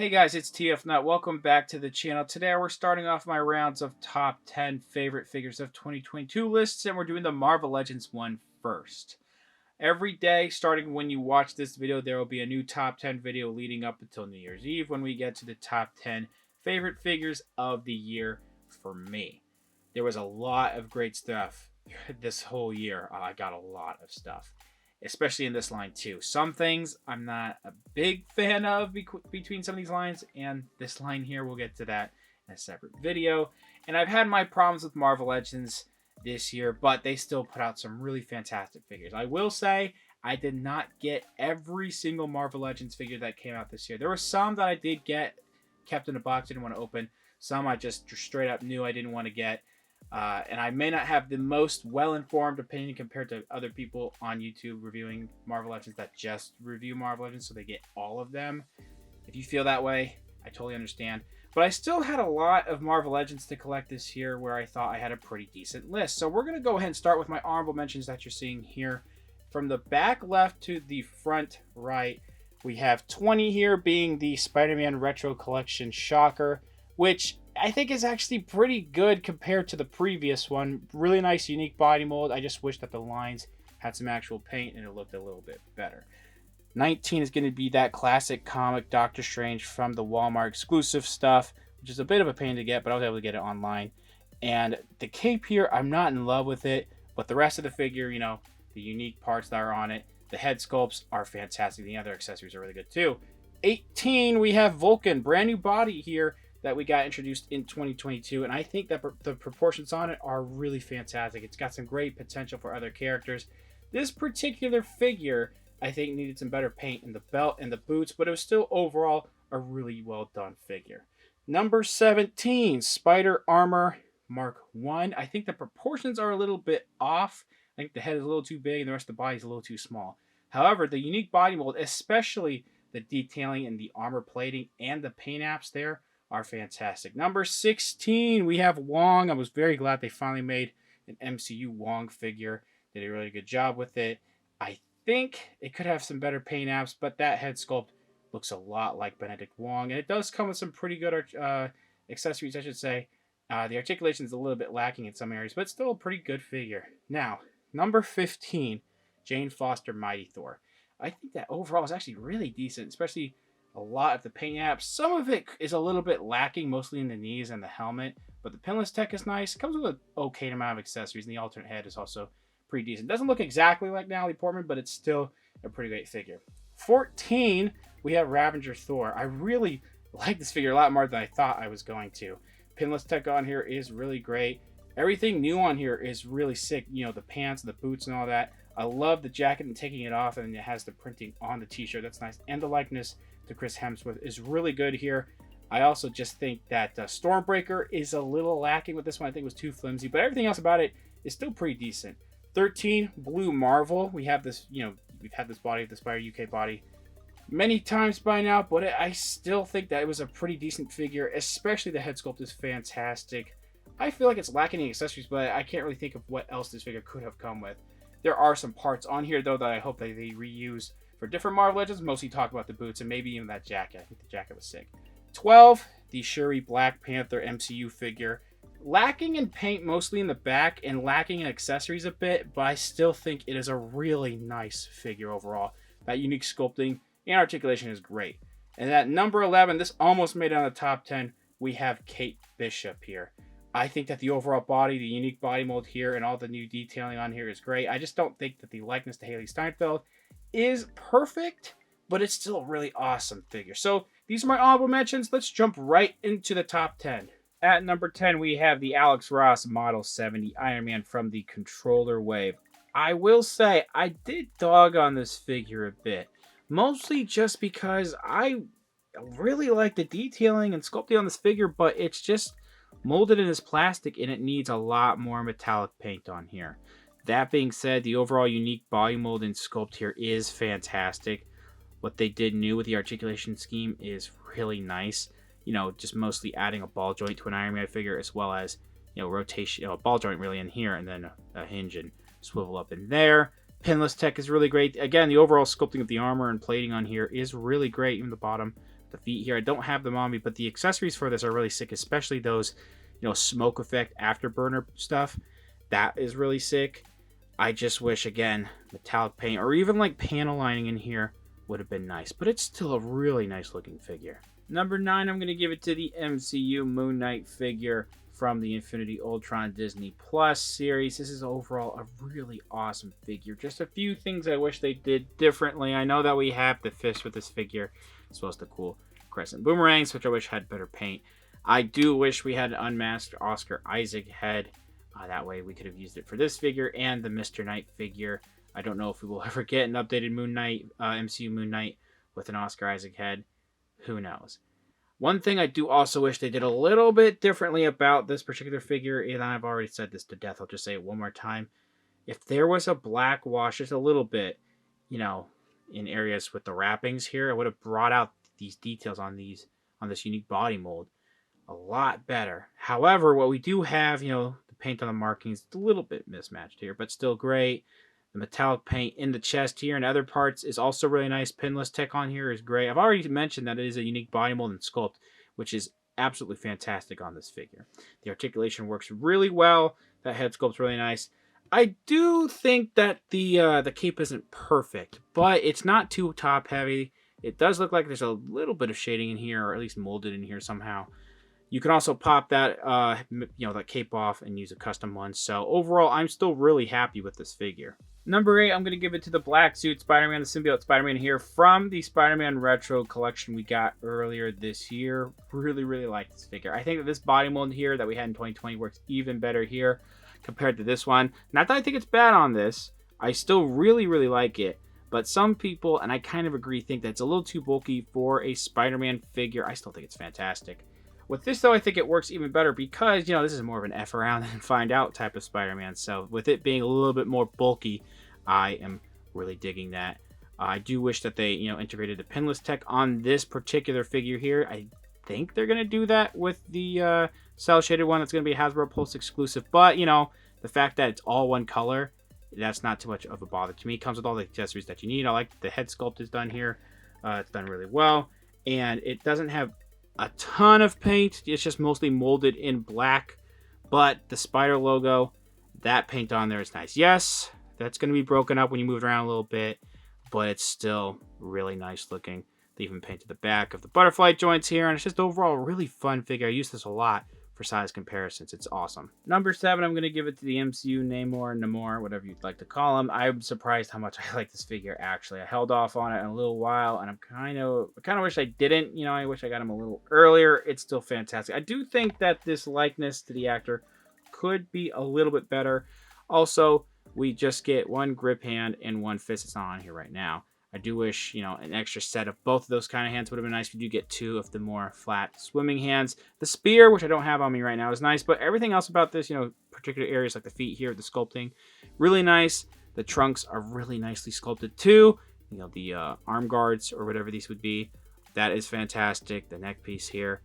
Hey guys, it's TF Nut. Welcome back to the channel. Today we're starting off my rounds of top 10 favorite figures of 2022 lists, and we're doing the Marvel Legends one first. Every day, starting when you watch this video, there will be a new top 10 video leading up until New Year's Eve when we get to the top 10 favorite figures of the year for me. There was a lot of great stuff this whole year. I got a lot of stuff, especially in this line too. Some things I'm not a big fan of between some of these lines, and this line here, we'll get to that in a separate video. And I've had my problems with Marvel Legends this year, but they still put out some really fantastic figures. I will say I did not get every single Marvel Legends figure that came out this year. There were some that I did get, kept in a box, didn't want to open. Some I just straight up knew I didn't want to get. And I may not have the most well-informed opinion compared to other people on YouTube reviewing Marvel Legends that just review Marvel Legends, so they get all of them. If you feel that way, I totally understand. But I still had a lot of Marvel Legends to collect this year where I thought I had a pretty decent list. So we're going to go ahead and start with my honorable mentions that you're seeing here. From the back left to the front right, we have 20 here being the Spider-Man Retro Collection Shocker, which I think is actually pretty good compared to the previous one. Really nice, unique body mold. I just wish that the lines had some actual paint and it looked a little bit better. 19 is going to be that classic comic Doctor Strange from the Walmart exclusive stuff, which is a bit of a pain to get, but I was able to get it online. And the cape here, I'm not in love with it, but the rest of the figure, you know, the unique parts that are on it, the head sculpts are fantastic. The other accessories are really good too. 18, we have Vulcan, brand new body here that we got introduced in 2022, and I think that the proportions on it are really fantastic. It's got some great potential for other characters. This particular figure, I think, needed some better paint in the belt and the boots, but it was still overall a really well done figure. Number 17, Spider Armor Mark 1. I think the proportions are a little bit off. I think the head is a little too big and the rest of the body is a little too small. However, the unique body mold, especially the detailing and the armor plating and the paint apps there, are fantastic. Number 16, we have Wong. I was very glad they finally made an MCU Wong figure. Did a really good job with it. I think it could have some better paint apps, but that head sculpt looks a lot like Benedict Wong. And it does come with some pretty good accessories, I should say. The articulation is a little bit lacking in some areas, but it's still a pretty good figure. Now, number 15, Jane Foster Mighty Thor. I think that overall is actually really decent, especially a lot of the paint apps. Some of it is a little bit lacking, mostly in the knees and the helmet, but the pinless tech is nice. It comes with an okay amount of accessories, and the alternate head is also pretty decent. Doesn't look exactly like Natalie Portman, but it's still a pretty great figure. 14, we have Ravager Thor. I really like this figure a lot more than I thought I was going to. Pinless tech on here is really great. Everything new on here is really sick. You know, the pants, the boots, and all that. I love the jacket and taking it off, and it has the printing on the t-shirt. That's nice. And the likeness to Chris Hemsworth is really good here. I also just think that Stormbreaker is a little lacking with this one. I think it was too flimsy, but everything else about it is still pretty decent. 13, Blue Marvel. We have this, you know, we've had this body, the Spider UK body, many times by now, but I still think that it was a pretty decent figure, especially the head sculpt is fantastic. I feel like it's lacking in accessories, but I can't really think of what else this figure could have come with. There are some parts on here, though, that I hope that they reuse for different Marvel Legends. Mostly talk about the boots and maybe even that jacket. I think the jacket was sick. 12, the Shuri Black Panther MCU figure. Lacking in paint mostly in the back and lacking in accessories a bit, but I still think it is a really nice figure overall. That unique sculpting and articulation is great. And at number 11, this almost made it on the top 10, we have Kate Bishop here. I think that the overall body, the unique body mold here, and all the new detailing on here is great. I just don't think that the likeness to Haley Steinfeld is perfect, but it's still a really awesome figure. So these are my honorable mentions. Let's jump right into the top 10. At number 10, we have the Alex Ross Model 70 Iron Man from the Controller Wave. I will say, I did dog on this figure a bit. Mostly just because I really like the detailing and sculpting on this figure, but it's just molded in this plastic and it needs a lot more metallic paint on here. That being said, the overall unique body mold and sculpt here is fantastic. What they did new with the articulation scheme is really nice. You know, just mostly adding a ball joint to an Iron Man figure, as well as, you know, rotation, a ball joint really in here, and then a hinge and swivel up in there. Pinless tech is really great. Again, the overall sculpting of the armor and plating on here is really great. Even the bottom the feet here. I don't have them on me, but the accessories for this are really sick, especially those, smoke effect afterburner stuff. That is really sick. I just wish, again, metallic paint or even like panel lining in here would have been nice, but it's still a really nice looking figure. Number 9, I'm going to give it to the MCU Moon Knight figure from the Infinity Ultron Disney Plus series. This is overall a really awesome figure. Just a few things I wish they did differently. I know that we have the fist with this figure, as well as the cool crescent boomerangs, which I wish had better paint. I do wish we had an unmasked Oscar Isaac head. That way we could have used it for this figure and the Mr. Knight figure. I don't know if we will ever get an updated Moon Knight, MCU Moon Knight with an Oscar Isaac head. Who knows? One thing I do also wish they did a little bit differently about this particular figure, and I've already said this to death, I'll just say it one more time. If there was a black wash, just a little bit, in areas with the wrappings here, I would have brought out these details on this unique body mold a lot better. However, what we do have, the paint on the markings, a little bit mismatched here, but still great. The metallic paint in the chest here and other parts is also really nice. Pinless tech on here is great. I've already mentioned that it is a unique body mold and sculpt, which is absolutely fantastic on this figure. The articulation works really well. That head sculpt's really nice. I do think that the cape isn't perfect, but it's not too top heavy. It does look like there's a little bit of shading in here, or at least molded in here somehow. You can also pop that that cape off and use a custom one. So overall, I'm still really happy with this figure. Number 8, I'm going to give it to the Black Suit Spider-Man, the symbiote Spider-Man here from the Spider-Man Retro collection we got earlier this year. Really, really like this figure. I think that this body mold here that we had in 2020 works even better here compared to this one. Not that I think it's bad on this. I still really, really like it. But some people, and I kind of agree, think that it's a little too bulky for a Spider-Man figure. I still think it's fantastic. With this, though, I think it works even better because, this is more of an F around and find out type of Spider-Man. So with it being a little bit more bulky, I am really digging that. I do wish that they, integrated the pinless tech on this particular figure here. I think they're going to do that with the cell shaded one that's going to be Hasbro Pulse exclusive. But, the fact that it's all one color, that's not too much of a bother to me. It comes with all the accessories that you need. I like the head sculpt is done here. It's done really well. And it doesn't have a ton of paint. It's just mostly molded in black. But the spider logo, that paint on there is nice. Yes, that's going to be broken up when you move it around a little bit, but it's still really nice looking. They even painted the back of the butterfly joints here, and it's just overall a really fun figure. I use this a lot for size comparisons. It's awesome. Number 7, I'm going to give it to the MCU Namor, whatever you'd like to call him. I'm surprised how much I like this figure, actually. I held off on it in a little while, and I kind of wish I didn't. I wish I got him a little earlier. It's still fantastic. I do think that this likeness to the actor could be a little bit better. Also, we just get one grip hand and one fist. It's not on here right now. I do wish, an extra set of both of those kind of hands would have been nice. We do get 2 of the more flat swimming hands. The spear, which I don't have on me right now, is nice, but everything else about this, particular areas like the feet here, the sculpting, really nice. The trunks are really nicely sculpted too. The arm guards or whatever these would be, that is fantastic. The neck piece here.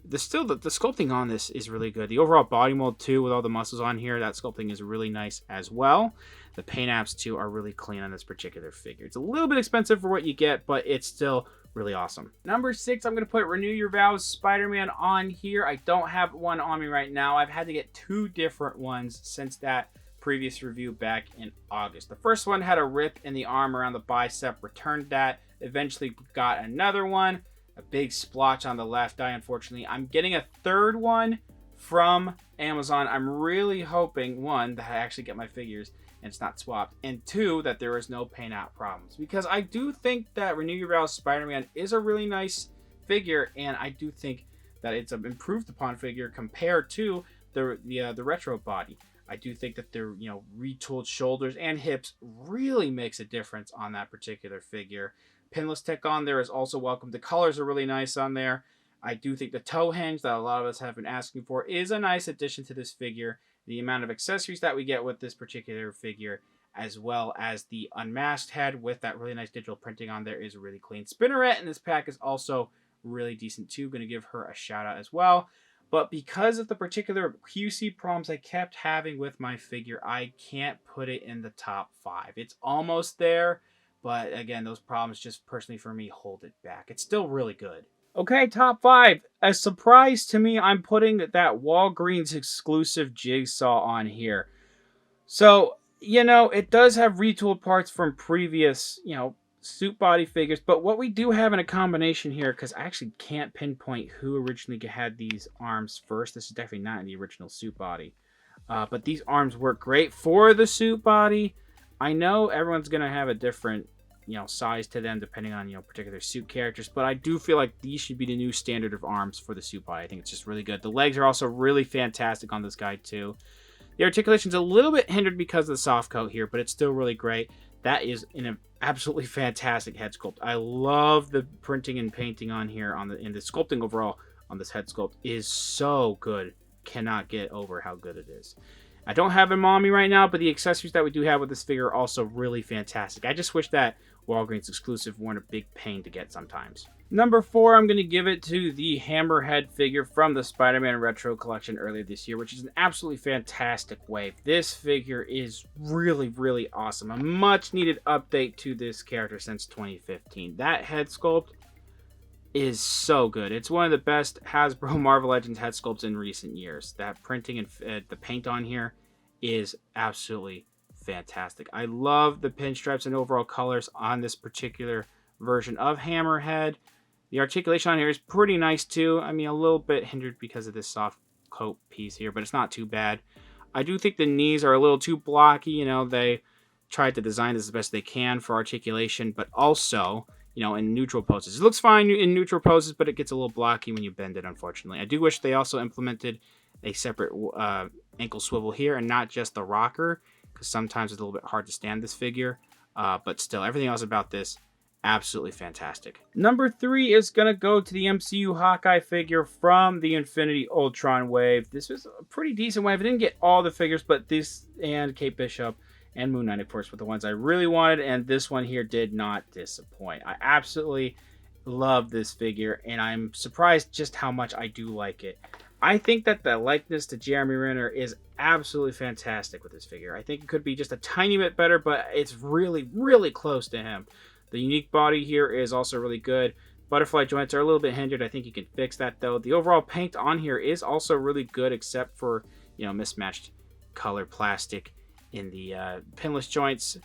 The sculpting on this is really good. The overall body mold too, with all the muscles on here, that sculpting is really nice as well. The paint apps too are really clean on this particular figure. It's a little bit expensive for what you get, but it's still really awesome. Number 6, I'm going to put Renew Your Vows Spider-Man on here. I don't have one on me right now. I've had to get 2 different ones since that previous review back in August. The first one had a rip in the arm around the bicep, returned that, eventually got another one. A big splotch on the left eye, unfortunately. I'm getting a third one from Amazon. I'm really hoping, 1, that I actually get my figures and it's not swapped, and 2, that there is no paint out problems. Because I do think that Renew Your Vows Spider-Man is a really nice figure, and I do think that it's an improved upon figure compared to the retro body. I do think that their retooled shoulders and hips really makes a difference on that particular figure. Pinless tech on there is also welcome. The colors are really nice on there. I do think the toe hinge that a lot of us have been asking for is a nice addition to this figure. The amount of accessories that we get with this particular figure, as well as the unmasked head with that really nice digital printing on there, is really clean. Spinneret in this pack is also really decent too. Going to give her a shout out as well. But because of the particular QC problems I kept having with my figure, I can't put it in the top 5. It's almost there. But again, those problems just personally for me hold it back. It's still really good. Okay, top 5. A surprise to me, I'm putting that Walgreens exclusive jigsaw on here. So, it does have retooled parts from previous, suit body figures, but what we do have in a combination here, because I actually can't pinpoint who originally had these arms first. This is definitely not in the original suit body. But these arms work great for the suit body. I know everyone's going to have a different, size to them depending on, particular suit characters, but I do feel like these should be the new standard of arms for the suit body. I think it's just really good. The legs are also really fantastic on this guy too. The articulation's a little bit hindered because of the soft coat here, but it's still really great. That is an absolutely fantastic head sculpt. I love the printing and painting on here in the sculpting overall on this head sculpt is so good. Cannot get over how good it is. I don't have him on me right now, but the accessories that we do have with this figure are also really fantastic. I just wish that Walgreens exclusive weren't a big pain to get sometimes. Number 4, I'm going to give it to the Hammerhead figure from the Spider-Man Retro Collection earlier this year, which is an absolutely fantastic wave. This figure is really, really awesome. A much-needed update to this character since 2015. That head sculpt is so good. It's one of the best Hasbro Marvel Legends head sculpts in recent years. That printing and the paint on here is absolutely fantastic. I love the pinstripes and overall colors on this particular version of Hammerhead. The articulation on here is pretty nice too. I mean, a little bit hindered because of this soft coat piece here, but it's not too bad. I do think the knees are a little too blocky. They tried to design this as best they can for articulation, but also, in neutral poses. It looks fine in neutral poses, but it gets a little blocky when you bend it, unfortunately. I do wish they also implemented a separate ankle swivel here and not just the rocker, because sometimes it's a little bit hard to stand this figure. But still, everything else about this, absolutely fantastic. Number 3 is going to go to the MCU Hawkeye figure from the Infinity Ultron wave. This was a pretty decent wave. I didn't get all the figures, but this and Kate Bishop and Moon Knight, of course, were the ones I really wanted, and this one here did not disappoint. I absolutely love this figure, and I'm surprised just how much I do like it. I think that the likeness to Jeremy Renner is absolutely fantastic with this figure. I think it could be just a tiny bit better, but it's really, really close to him. The unique body here is also really good. Butterfly joints are a little bit hindered. I think you can fix that, though. The overall paint on here is also really good, except for, mismatched color plastic in the pinless joints.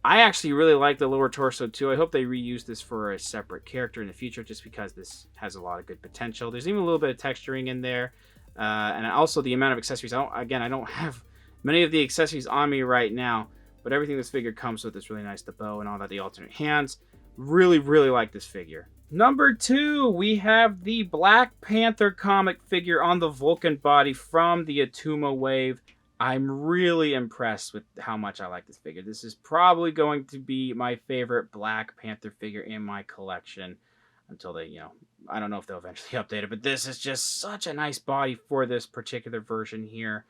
I actually really like the lower torso too. I hope they reuse this for a separate character in the future, just because this has a lot of good potential. There's even a little bit of texturing in there, and also the amount of accessories. I don't have many of the accessories on me right now, but everything this figure comes with is really nice. The bow and all that, the alternate hands. Really, really like this figure. Number 2, we have the Black Panther comic figure on the Vulcan body from the Atuma wave. I'm really impressed with how much I like this figure. This is probably going to be my favorite Black Panther figure in my collection until they, I don't know if they'll eventually update it, but this is just such a nice body for this particular version here.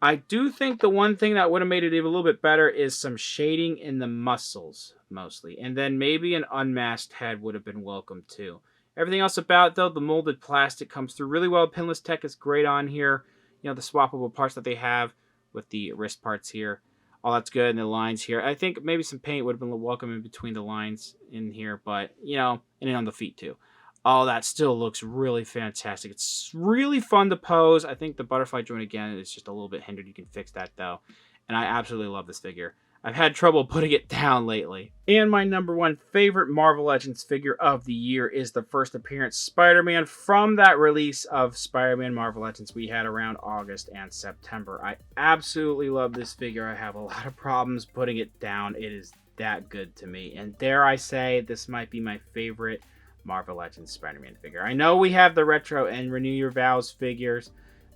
I do think the one thing that would have made it even a little bit better is some shading in the muscles, mostly. And then maybe an unmasked head would have been welcome too. Everything else about it, though, the molded plastic comes through really well. Pinless tech is great on here. The swappable parts that they have with the wrist parts here. All that's good. And the lines here. I think maybe some paint would have been welcome in between the lines in here. But, and then on the feet too. All that still looks really fantastic. It's really fun to pose. I think the butterfly joint, again, is just a little bit hindered. You can fix that, though. And I absolutely love this figure. I've had trouble putting it down lately. And my number 1 favorite Marvel Legends figure of the year is the first appearance Spider-Man from that release of Spider-Man Marvel Legends we had around August and September. I absolutely love this figure. I have a lot of problems putting it down. It is that good to me. And dare I say, this might be my favorite Marvel Legends Spider-Man figure. I know we have the Retro and Renew Your Vows figures.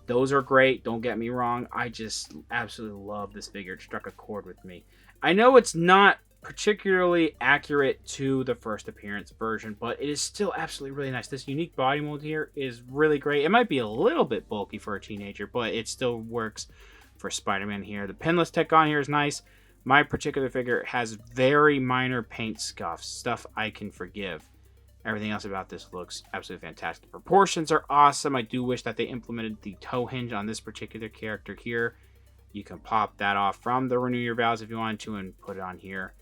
Those are great, don't get me wrong. I just absolutely love this figure. It struck a chord with me. I know it's not particularly accurate to the first appearance version, but it is still absolutely really nice. This unique body mold here is really great. It might be a little bit bulky for a teenager, but it still works for Spider-Man here. The pinless tech on here is nice. My particular figure has very minor paint scuffs, stuff I can forgive. Everything else about this looks absolutely fantastic. The proportions are awesome. I do wish that they implemented the toe hinge on this particular character here. You can pop that off from the Renew Your Vows if you wanted to and put it on here.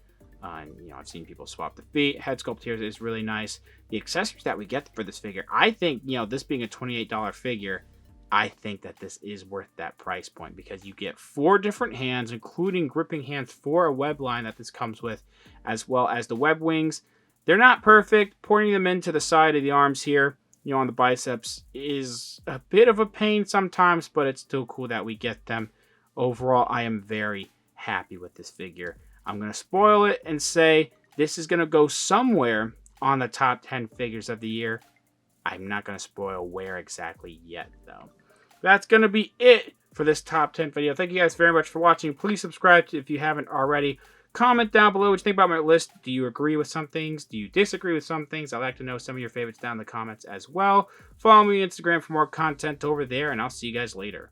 And, I've seen people swap the feet. Head sculpt here is really nice. The accessories that we get for this figure, I think, this being a $28 figure, I think that this is worth that price point because you get 4 different hands, including gripping hands for a web line that this comes with, as well as the web wings. They're not perfect. Pointing them into the side of the arms here, on the biceps is a bit of a pain sometimes, but it's still cool that we get them. Overall, I am very happy with this figure. I'm going to spoil it and say this is going to go somewhere on the top 10 figures of the year. I'm not going to spoil where exactly yet, though. That's going to be it for this top 10 video. Thank you guys very much for watching. Please subscribe if you haven't already. Comment down below what you think about my list. Do you agree with some things? Do you disagree with some things? I'd like to know some of your favorites down in the comments as well. Follow me on Instagram for more content over there, and I'll see you guys later.